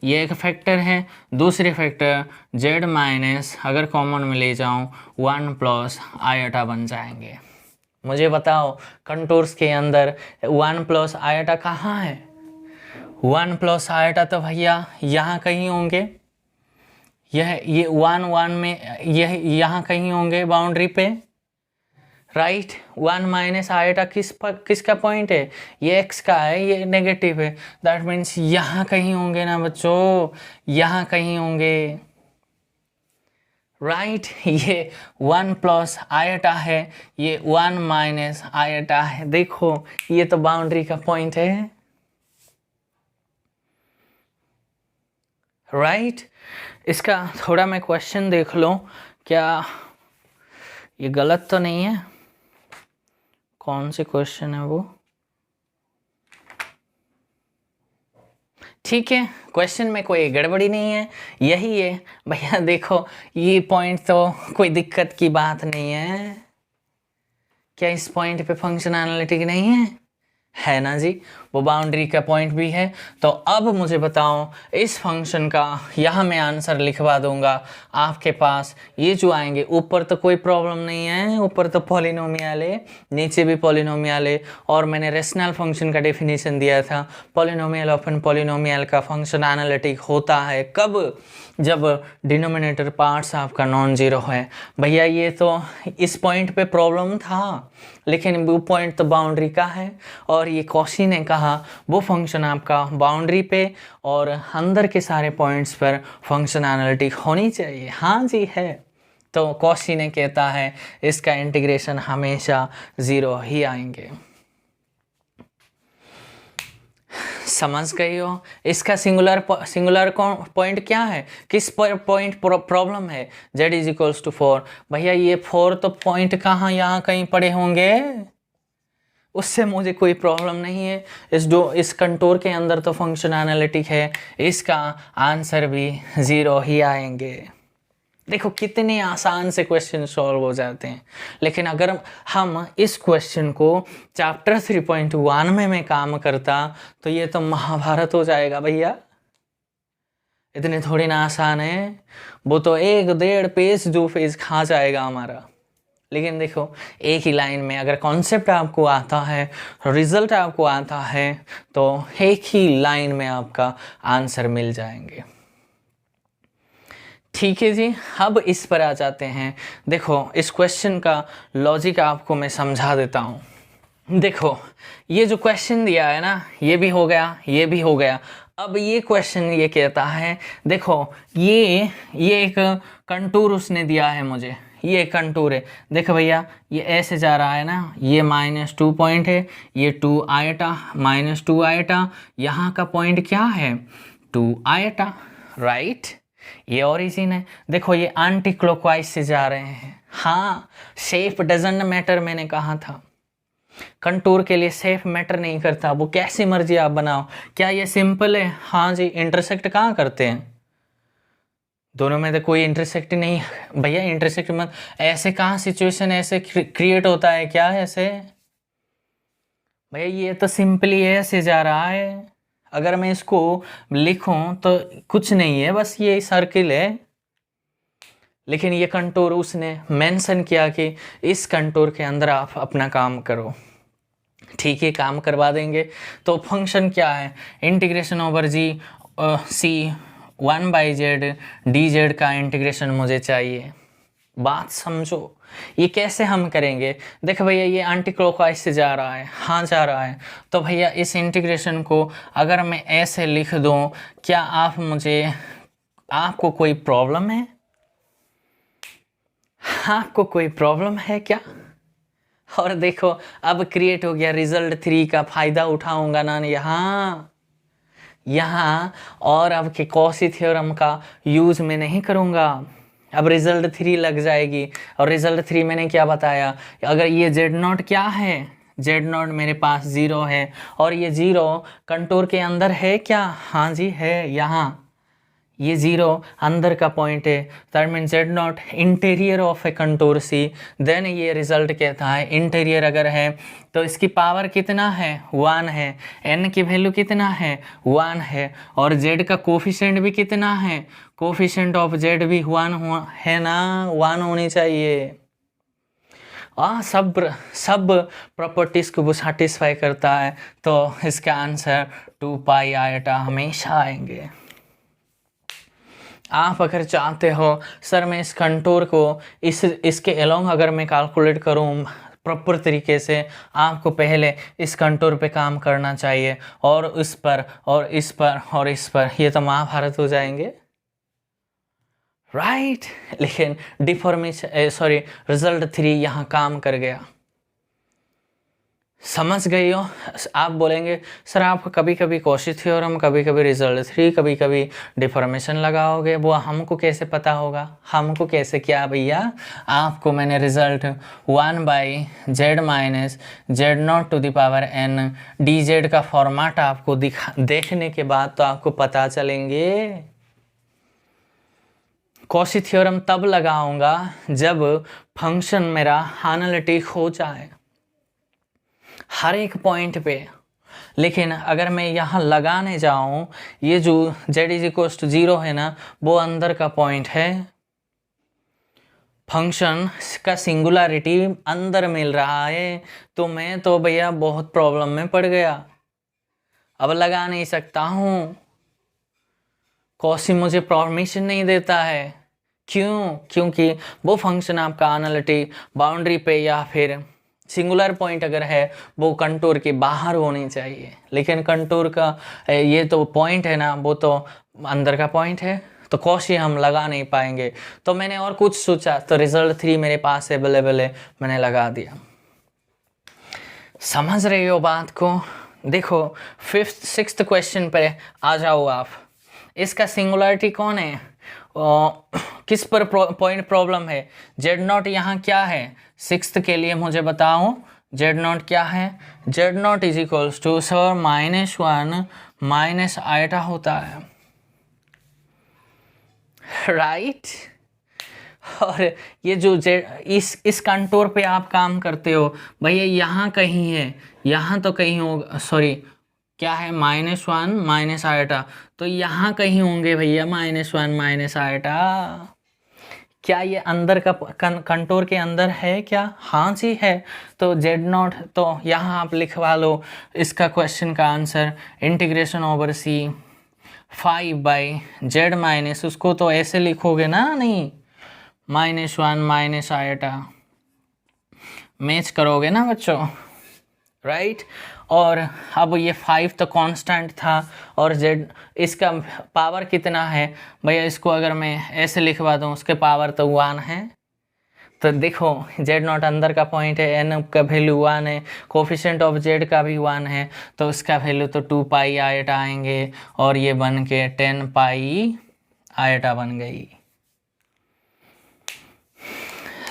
S1: ये एक फैक्टर है। दूसरे फैक्टर जेड माइनस अगर कॉमन में ले जाऊं 1 प्लस आयटा बन जाएंगे। मुझे बताओ कंटूर्स के अंदर 1 प्लस आयटा कहाँ है? 1 प्लस आयटा तो भैया यहाँ कहीं होंगे, ये 1 में यह यहाँ कहीं होंगे बाउंड्री पे, राइट। 1 माइनस आयटा किसका पॉइंट है? ये x का है, ये नेगेटिव है, दैट मीन्स यहाँ कहीं होंगे ना बच्चों, यहाँ कहीं होंगे, राइट। ये 1 प्लस आयटा है, ये 1 माइनस आयटा है। देखो ये तो बाउंड्री का पॉइंट है, राइट। इसका थोड़ा मैं क्वेश्चन देख लो, क्या ये गलत तो नहीं है? कौन से क्वेश्चन है वो? ठीक है, क्वेश्चन में कोई गड़बड़ी नहीं है, यही है भैया। देखो ये पॉइंट तो कोई दिक्कत की बात नहीं है, क्या इस पॉइंट पे फंक्शन एनालिटिक नहीं है ना जी, वो बाउंड्री का पॉइंट भी है। तो अब मुझे बताओ इस फंक्शन का यहाँ मैं आंसर लिखवा दूंगा आपके पास। ये जो आएंगे ऊपर तो कोई प्रॉब्लम नहीं है, ऊपर तो पॉलिनोमियल है, नीचे भी पॉलिनोमियल है, और मैंने रेशनल फंक्शन का डेफिनेशन दिया था, पॉलिनोमियल ओपन पॉलिनोमियल का फंक्शन एनालिटिक होता है कब? जब डिनोमिनेटर पार्ट्स आपका नॉन जीरो है। भैया ये तो इस पॉइंट पे प्रॉब्लम था, लेकिन वो पॉइंट तो बाउंड्री का है, और ये कॉशी ने कहा वो फंक्शन आपका बाउंड्री पे और अंदर के सारे पॉइंट्स पर फंक्शन एनालिटिक होनी चाहिए। हाँ जी है, तो कॉशी ने कहता है इसका इंटीग्रेशन हमेशा 0 ही आएंगे। समझ गई हो? इसका सिंगुलर पॉइंट क्या है, किस पॉइंट प्रॉब्लम है? z is equals to 4। भैया ये 4 तो पॉइंट कहाँ यहाँ कहीं पड़े होंगे, उससे मुझे कोई प्रॉब्लम नहीं है। इस कंटूर के अंदर तो फंक्शन एनालिटिक है, इसका आंसर भी 0 ही आएंगे। देखो कितने आसान से क्वेश्चन सॉल्व हो जाते हैं। लेकिन अगर हम इस क्वेश्चन को चैप्टर 3.1 में मैं काम करता तो ये तो महाभारत हो जाएगा भैया, इतने थोड़ी ना आसान है, वो तो 1-1.5 पेज 2 पेज खा जाएगा हमारा। लेकिन देखो एक ही लाइन में अगर कॉन्सेप्ट आपको आता है, रिजल्ट आपको आता है, तो एक ही लाइन में आपका आंसर मिल जाएंगे। ठीक है जी, अब इस पर आ जाते हैं। देखो इस क्वेश्चन का लॉजिक आपको मैं समझा देता हूँ। देखो ये जो क्वेश्चन दिया है ना, ये भी हो गया, ये भी हो गया। अब ये क्वेश्चन ये कहता है, देखो ये एक कंटूर उसने दिया है मुझे, ये कंटूर है। देखो भैया ये ऐसे जा रहा है ना, ये -2 पॉइंट है, ये 2 आयटा, -2 आयटा, यहाँ का पॉइंट क्या है 2 आयटा, राइट। ये ओरिजिन है। देखो ये एंटी क्लॉकवाइज से जा रहे हैं। हाँ शेप डजंट मैटर मैंने कहा था, कंटूर के लिए सेफ मैटर नहीं करता, वो कैसी मर्जी आप बनाओ। क्या ये सिंपल है? हाँ जी। इंटरसेक्ट कहाँ करते हैं? दोनों में तो कोई इंटरसेक्ट नहीं भैया। इंटरसेक्ट मत, ऐसे कहाँ सिचुएशन ऐसे क्रिएट होता है क्या ऐसे? भैया ये तो सिंपली ऐसे जा रहा है। अगर मैं इसको लिखूं तो कुछ नहीं है, बस ये सर्किल है। लेकिन ये कंटूर उसने मेंशन किया कि इस कंटूर के अंदर आप अपना काम करो। ठीक है, काम करवा देंगे। तो फंक्शन क्या है? इंटीग्रेशन ओवर जी सी 1/z dz का इंटीग्रेशन मुझे चाहिए। बात समझो, ये कैसे हम करेंगे? देखो भैया, ये एंटी क्लॉकवाइज से जा रहा है। हाँ जा रहा है। तो भैया इस इंटीग्रेशन को अगर मैं ऐसे लिख दूं, क्या आपको कोई प्रॉब्लम है? आपको कोई प्रॉब्लम है क्या? और देखो अब क्रिएट हो गया रिजल्ट 3 का फायदा उठाऊंगा ना यहाँ और अब के कॉशी थ्योरम का यूज मैं नहीं करूंगा। अब रिजल्ट 3 लग जाएगी। और रिजल्ट 3 मैंने क्या बताया? अगर ये z0 क्या है? z0 मेरे पास 0 है। और ये 0 कंटूर के अंदर है क्या? हाँ जी है। यहाँ ये 0 अंदर का पॉइंट है। That mean z0 interior of a contour C. Then ये रिजल्ट कहता है इंटीरियर अगर है तो इसकी पावर कितना है? 1 है। n की वैल्यू कितना है? 1 है। और z का कोफिशिएंट भी कितना है? कोफिशिएंट ऑफ z भी 1 है ना? 1 होनी चाहिए। सब प्रॉपर्टीज को वो सेटिस्फाई करता है। तो इसका आंसर 2 पाई आयटा हमेशा आएंगे। आप अगर चाहते हो सर मैं इस कंटूर को इसके अलोंग अगर मैं कैलकुलेट करूं प्रॉपर तरीके से, आपको पहले इस कंटूर पे काम करना चाहिए और इस पर और इस पर और इस पर। ये तो महाभारत हो जाएंगे, राइट। लेकिन रिजल्ट 3 यहाँ काम कर गया। समझ गई हो? आप बोलेंगे सर आप कभी कभी कॉची थ्योरम, कभी कभी रिजल्ट 3, कभी कभी डिफॉर्मेशन लगाओगे, वो हमको कैसे पता होगा? हमको कैसे क्या भैया? आपको मैंने result 1/z minus z0n dz का फॉर्मेट आपको देखने के बाद तो आपको पता चलेंगे। कॉची थ्योरम तब लगाऊंगा जब फंक्शन मेरा एनालिटिक हो जाए हर एक पॉइंट पे। लेकिन अगर मैं यहाँ लगाने जाऊँ, ये जो z=0 है ना, वो अंदर का पॉइंट है। फंक्शन का सिंगुलरिटी अंदर मिल रहा है। तो मैं तो भैया बहुत प्रॉब्लम में पड़ गया। अब लगा नहीं सकता हूँ। कॉची मुझे परमिशन नहीं देता है। क्यों? क्योंकि वो फंक्शन आपका एनालिटिक बाउंड्री पे या फिर सिंगुलर पॉइंट अगर है वो कंटूर के बाहर होनी चाहिए। लेकिन कंटूर का ये तो पॉइंट है ना, वो तो अंदर का पॉइंट है। तो कॉची हम लगा नहीं पाएंगे। तो मैंने और कुछ सोचा, तो रिजल्ट 3 मेरे पास अवेलेबल है, मैंने लगा दिया। समझ रहे हो बात को? देखो 5th 6th क्वेश्चन पे आ जाओ आप। इसका सिंगुलरिटी कौन है? किस पर पॉइंट प्रॉब्लम है? z0 यहाँ क्या है? 6th के लिए मुझे बताओ z0 क्या है? z0 is equals to sir -1 minus iota होता है, राइट। और ये जो इस कंटूर पे आप काम करते हो भैया, यहाँ कहीं है, यहाँ तो कहीं होगा। सॉरी क्या है? -1 माइनस आयटा। तो यहाँ कहीं होंगे भैया -1 माइनस आयटा। क्या ये अंदर का कंटूर के अंदर है क्या? हाँ जी है। तो z0 तो यहाँ आप लिखवा लो इसका क्वेश्चन का आंसर इंटीग्रेशन ओवर सी 5/z माइनस, उसको तो ऐसे लिखोगे ना, नहीं -1 माइनस आयटा, मैच करोगे ना बच्चों, राइट। और अब ये 5 तो कांस्टेंट था और z इसका पावर कितना है भैया? इसको अगर मैं ऐसे लिखवा दूँ, उसके पावर तो 1 है। तो देखो z0 अंदर का पॉइंट है, n का वैल्यू 1 है, कोफिशिएंट ऑफ z का भी 1 है, तो इसका वैल्यू तो 2 पाई आयटा आएंगे और ये बन के 10 पाई आयटा बन गई।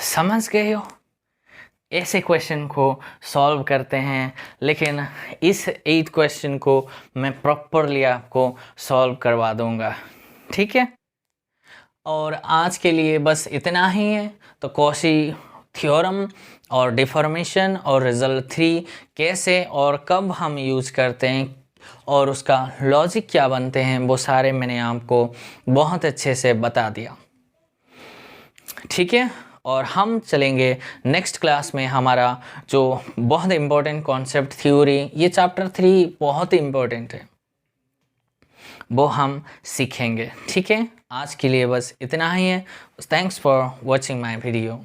S1: समझ गए हो? ऐसे क्वेश्चन को सॉल्व करते हैं, लेकिन इस 8th क्वेश्चन को मैं प्रॉपरली आपको सॉल्व करवा दूंगा, ठीक है। और आज के लिए बस इतना ही है। तो कॉची थ्योरम और डिफॉर्मेशन और रिजल्ट 3 कैसे और कब हम यूज़ करते हैं और उसका लॉजिक क्या बनते हैं, वो सारे मैंने आपको बहुत अच्छे से बता दिया, ठीक है। और हम चलेंगे नेक्स्ट क्लास में, हमारा जो बहुत इम्पोर्टेंट कॉन्सेप्ट थ्योरी, ये चैप्टर 3 बहुत ही इम्पोर्टेंट है, वो हम सीखेंगे, ठीक है। आज के लिए बस इतना ही है। Thanks for watching my video.